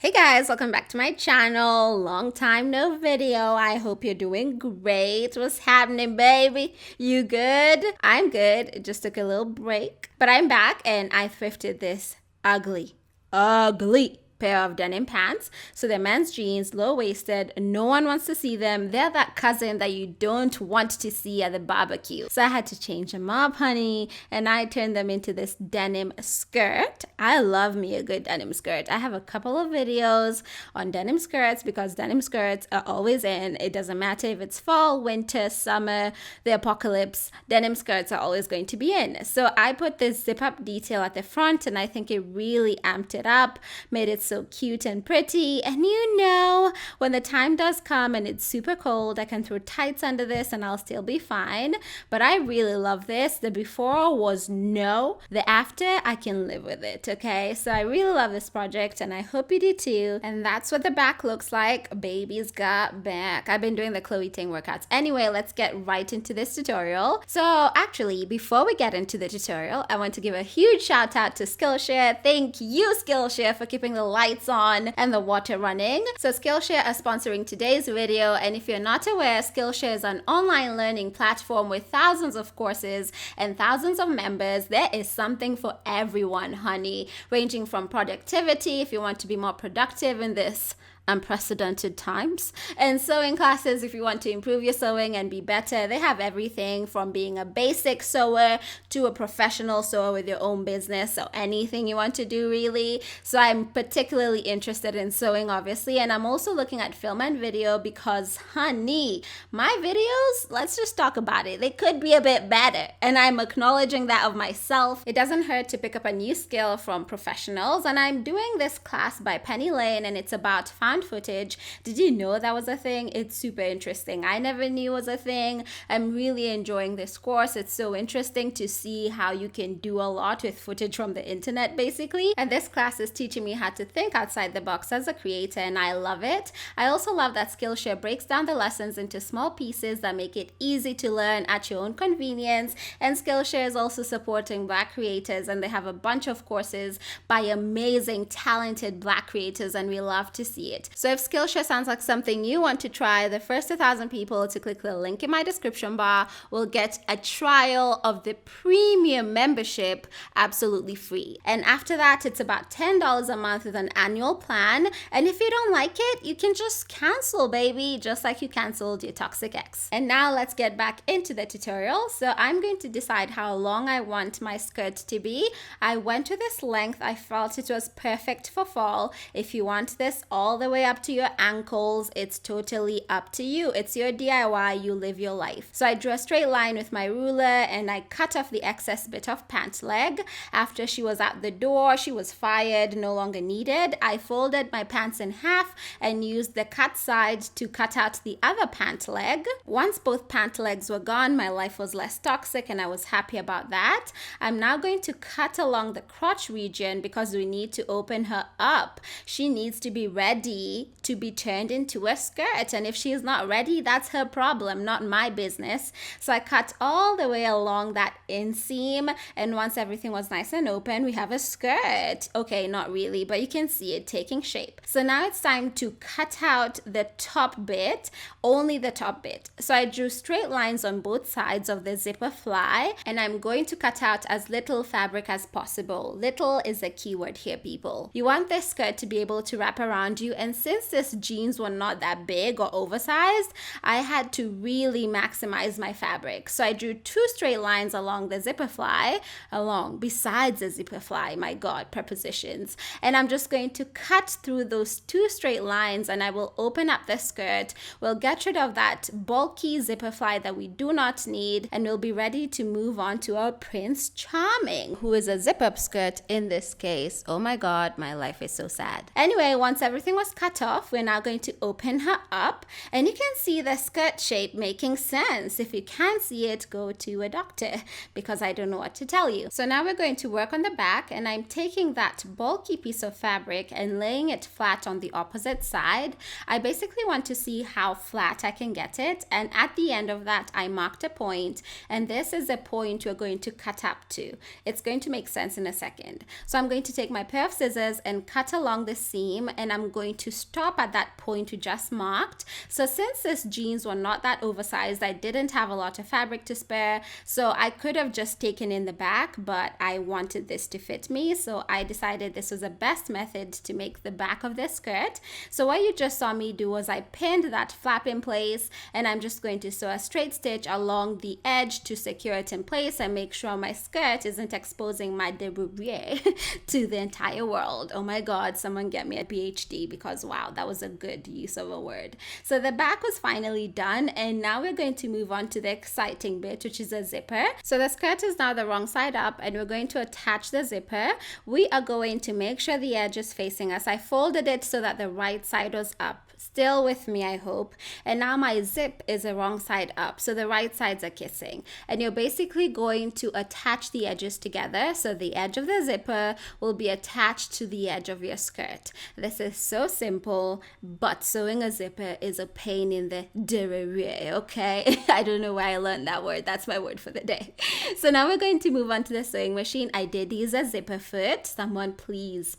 Hey guys, welcome back to my channel. Long time no video. I hope you're doing great. What's happening, baby? You good? I'm good. It just took a little break, but I'm back and I thrifted this ugly pair of denim pants. So they're men's jeans, low-waisted. No one wants to see them. They're that cousin that you don't want to see at the barbecue. So I had to change them up, honey, and I turned them into this denim skirt. I love me a good denim skirt. I have a couple of videos on denim skirts because denim skirts are always in. It doesn't matter if it's fall, winter, summer, the apocalypse, denim skirts are always going to be in. So I put this zip-up detail at the front and I think it really amped it up, made it so cute and pretty. And you know, when the time does come and it's super cold, I can throw tights under this and I'll still be fine. But I really love this. The before was no, the after I can live with it. Okay, so I really love this project and I hope you do too. And that's what the back looks like. Baby's got back. I've been doing the Chloe Ting workouts. Anyway, let's get right into this tutorial. So actually, before we get into the tutorial, I want to give a huge shout out to Skillshare. Thank you, Skillshare, for keeping the lights on and the water running. So Skillshare are sponsoring today's video, and if you're not aware, Skillshare is an online learning platform with thousands of courses and thousands of members. There is something for everyone, honey, ranging from productivity, if you want to be more productive in this unprecedented times, and sewing classes if you want to improve your sewing and be better. They have everything from being a basic sewer to a professional sewer with your own business, so anything you want to do really. So I'm particularly interested in sewing, obviously, and I'm also looking at film and video because, honey, my videos, let's just talk about it, they could be a bit better, and I'm acknowledging that of myself. It doesn't hurt to pick up a new skill from professionals, and I'm doing this class by Penny Lane, and it's about footage. Did you know that was a thing? It's super interesting. I never knew it was a thing. I'm really enjoying this course. It's so interesting to see how you can do a lot with footage from the internet, basically. And this class is teaching me how to think outside the box as a creator, and I love it. I also love that Skillshare breaks down the lessons into small pieces that make it easy to learn at your own convenience. And Skillshare is also supporting Black creators, and they have a bunch of courses by amazing, talented Black creators, and we love to see it. So if Skillshare sounds like something you want to try, the first 1,000 people to click the link in my description bar will get a trial of the premium membership absolutely free. And after that, it's about $10 a month with an annual plan. And if you don't like it, you can just cancel, baby, just like you canceled your toxic ex. And now let's get back into the tutorial. So I'm going to decide how long I want my skirt to be. I went to this length. I felt it was perfect for fall. If you want this all the way up to your ankles, it's totally up to you. It's your DIY, you live your life. So I drew a straight line with my ruler and I cut off the excess bit of pant leg. After she was at the door, she was fired, no longer needed. I folded my pants in half and used the cut side to cut out the other pant leg. Once both pant legs were gone, my life was less toxic and I was happy about that. I'm now going to cut along the crotch region because we need to open her up. She needs to be ready to be turned into a skirt, and if she's not ready, that's her problem, not my business. So I cut all the way along that inseam, and once everything was nice and open, we have a skirt. Okay, not really, but you can see it taking shape. So now it's time to cut out the top bit, only the top bit. So I drew straight lines on both sides of the zipper fly, and I'm going to cut out as little fabric as possible. Little is a keyword here, people. You want this skirt to be able to wrap around you, and since these jeans were not that big or oversized, I had to really maximize my fabric. So I drew 2 straight lines along the zipper fly, besides the zipper fly, my God, prepositions. And I'm just going to cut through those 2 straight lines and I will open up the skirt. We'll get rid of that bulky zipper fly that we do not need, and we'll be ready to move on to our Prince Charming, who is a zip-up skirt in this case. Oh my God, my life is so sad. Anyway, once everything was cut off, we're now going to open her up, and you can see the skirt shape making sense. If you can't see it, go to a doctor, because I don't know what to tell you. So now we're going to work on the back, and I'm taking that bulky piece of fabric and laying it flat on the opposite side. I basically want to see how flat I can get it, and at the end of that I marked a point, and this is a point we're going to cut up to. It's going to make sense in a second. So I'm going to take my pair of scissors and cut along the seam, and I'm going to stop at that point we just marked. So since these jeans were not that oversized, I didn't have a lot of fabric to spare, so I could have just taken in the back, but I wanted this to fit me, so I decided this was the best method to make the back of the skirt. So what you just saw me do was I pinned that flap in place, and I'm just going to sew a straight stitch along the edge to secure it in place and make sure my skirt isn't exposing my derriere to the entire world. Oh my god, someone get me a PhD, because wow, that was a good use of a word. So the back was finally done, and now we're going to move on to the exciting bit, which is a zipper. So the skirt is now the wrong side up, and we're going to attach the zipper. We are going to make sure the edge is facing us. I folded it so that the right side was up. Still with me, I hope. And now my zip is the wrong side up, so the right sides are kissing. And you're basically going to attach the edges together, so the edge of the zipper will be attached to the edge of your skirt. This is so simple, but sewing a zipper is a pain in the derriere, okay? I don't know why I learned that word. That's my word for the day. So now we're going to move on to the sewing machine. I did use a zipper foot. Someone please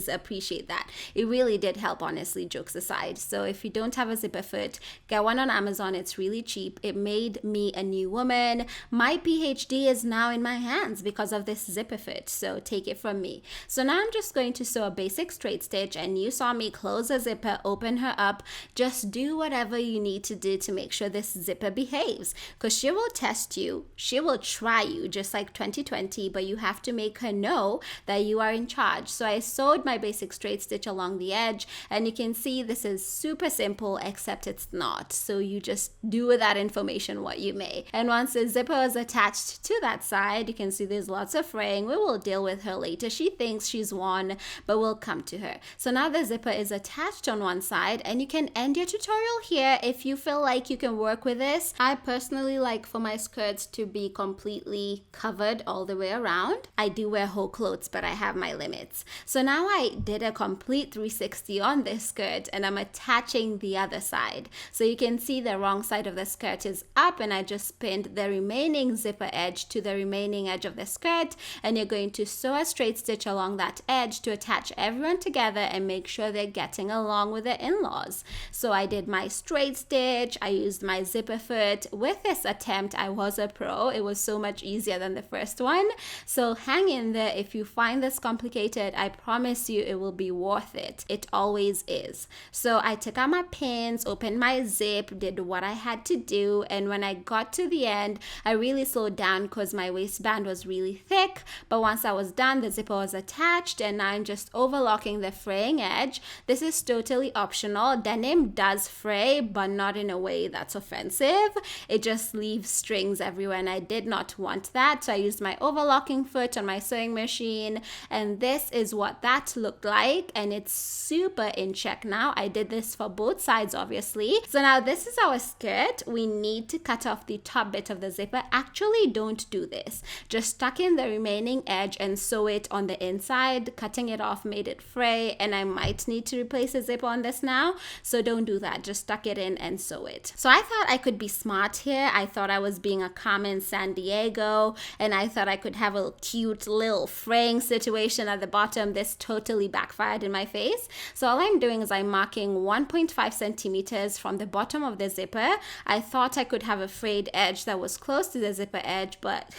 appreciate that. It really did help, honestly, jokes aside. So if you don't have a zipper foot, get one on Amazon. It's really cheap. It made me a new woman. My PhD is now in my hands because of this zipper foot, so take it from me. So now I'm just going to sew a basic straight stitch, and you saw me close the zipper, open her up. Just do whatever you need to do to make sure this zipper behaves, because she will test you, she will try you, just like 2020, but you have to make her know that you are in charge. So I sewed my basic straight stitch along the edge, and you can see this is super simple, except it's not. So you just do with that information what you may. And once the zipper is attached to that side, you can see there's lots of fraying. We will deal with her later. She thinks she's won, but we'll come to her. So now the zipper is attached on one side, and you can end your tutorial here if you feel like you can work with this. I personally like for my skirts to be completely covered all the way around. I do wear whole clothes, but I have my limits. So now I did a complete 360 on this skirt, and I'm attaching the other side. So you can see the wrong side of the skirt is up, and I just pinned the remaining zipper edge to the remaining edge of the skirt, and you're going to sew a straight stitch along that edge to attach everyone together and make sure they're getting along with their in-laws. So I did my straight stitch, I used my zipper foot. With this attempt, I was a pro. It was so much easier than the first one. So hang in there. If you find this complicated, I promise you it will be worth it. It always is. So I took out my pins, opened my zip, did what I had to do, and when I got to the end, I really slowed down because my waistband was really thick. But once I was done, the zipper was attached, and now I'm just overlocking the fraying edge. This is totally optional. Denim does fray, but not in a way that's offensive. It just leaves strings everywhere, and I did not want that. So I used my overlocking foot on my sewing machine, and this is what that looked like, and it's super in check now. I did this for both sides, obviously. So now this is our skirt. We need to cut off the top bit of the zipper. Actually, don't do this. Just tuck in the remaining edge and sew it on the inside. Cutting it off made it fray, and I might need to replace the zipper on this now. So don't do that. Just tuck it in and sew it. So I thought I could be smart here. I thought I was being a Carmen San Diego, and I thought I could have a cute little fraying situation at the bottom. This totally backfired in my face. So all I'm doing is I'm marking 1.5 centimeters from the bottom of the zipper. I thought I could have a frayed edge that was close to the zipper edge, but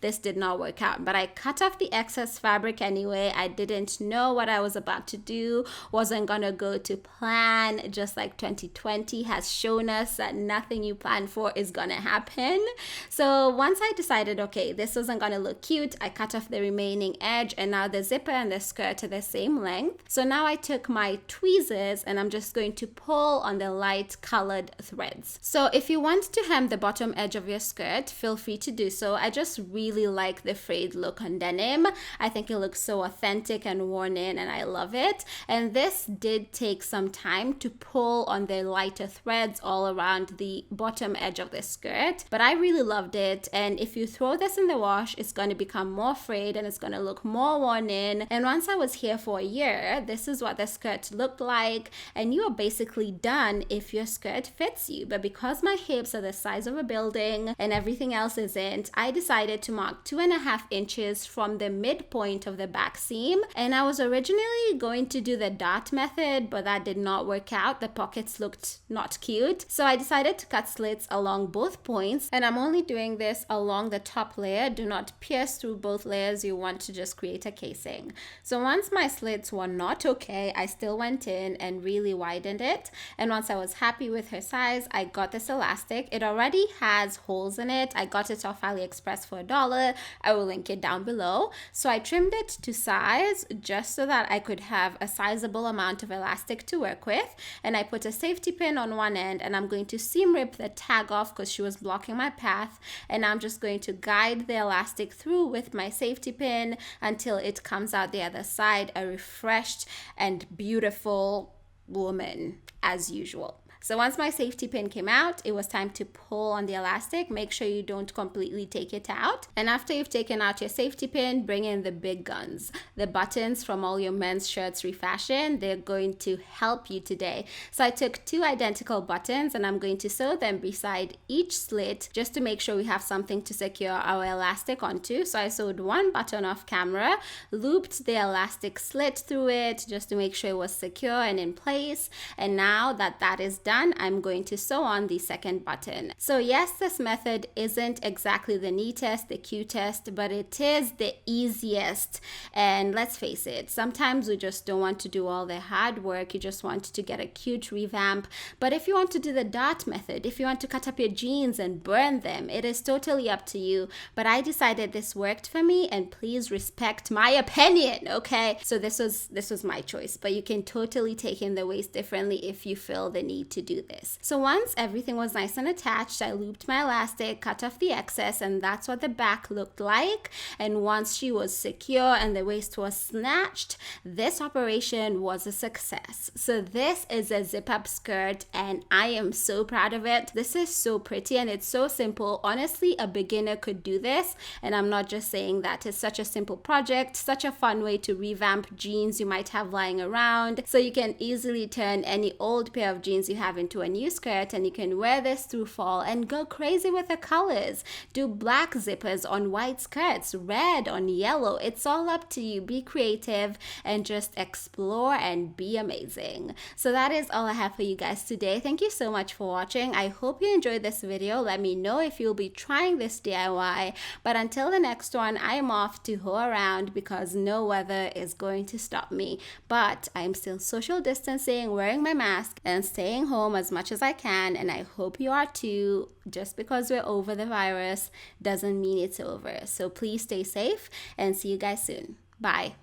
this did not work out. But I cut off the excess fabric anyway. I didn't know what I was about to do. Wasn't gonna go to plan, just like 2020 has shown us that nothing you plan for is gonna happen. So once I decided, okay, this wasn't gonna look cute, I cut off the remaining edge, and now the zipper and the skirt are the same length. So now I took my tweezers, and I'm just going to pull on the light colored threads. So if you want to hem the bottom edge of your skirt, feel free to do so. I just really like the frayed look on denim. I think it looks so authentic and worn in, and I love it. And this this did take some time to pull on the lighter threads all around the bottom edge of the skirt, but I really loved it. And if you throw this in the wash, it's going to become more frayed and it's going to look more worn in. And once I was here for a year, this is what the skirt looked like, and you are basically done if your skirt fits you. But because my hips are the size of a building and everything else isn't, I decided to mark 2.5 inches from the midpoint of the back seam. And I was originally going to do the dot method, but that did not work out. The pockets looked not cute, so I decided to cut slits along both points, and I'm only doing this along the top layer. Do not pierce through both layers. You want to just create a casing. So once my slits were not okay, I still went in and really widened it, and once I was happy with her size, I got this elastic. It already has holes in it. I got it off AliExpress for $1. I will link it down below. So I trimmed it to size just so that I could have a sizable amount of elastic to work with, and I put a safety pin on one end, and I'm going to seam rip the tag off because she was blocking my path, and I'm just going to guide the elastic through with my safety pin until it comes out the other side a refreshed and beautiful woman as usual. So once my safety pin came out, it was time to pull on the elastic. Make sure you don't completely take it out. And after you've taken out your safety pin, bring in the big guns. The buttons from all your men's shirts refashion, they're going to help you today. So I took 2 identical buttons and I'm going to sew them beside each slit just to make sure we have something to secure our elastic onto. So I sewed 1 button off camera, looped the elastic slit through it just to make sure it was secure and in place. And now that that is done, I'm going to sew on the second button. So yes, this method isn't exactly the neatest, the cutest, but it is the easiest. And let's face it, sometimes we just don't want to do all the hard work. You just want to get a cute revamp. But if you want to do the dot method, if you want to cut up your jeans and burn them, it is totally up to you. But I decided this worked for me, and please respect my opinion, okay? So this was my choice, but you can totally take in the waist differently if you feel the need to do this. So once everything was nice and attached, I looped my elastic, cut off the excess, and that's what the back looked like. And once she was secure and the waist was snatched, this operation was a success. So this is a zip up skirt and I am so proud of it. This is so pretty and it's so simple. Honestly, a beginner could do this, and I'm not just saying that. It's such a simple project, such a fun way to revamp jeans you might have lying around. So you can easily turn any old pair of jeans you have into a new skirt, and you can wear this through fall and go crazy with the colors. Do black zippers on white skirts, red on yellow. It's all up to you. Be creative and just explore and be amazing. So that is all I have for you guys today. Thank you so much for watching. I hope you enjoyed this video. Let me know if you'll be trying this DIY. But until the next one, I'm off to hoe around because no weather is going to stop me. But I'm still social distancing, wearing my mask, and staying home as much as I can, and I hope you are too. Just because we're over the virus doesn't mean it's over. So please stay safe and see you guys soon. Bye.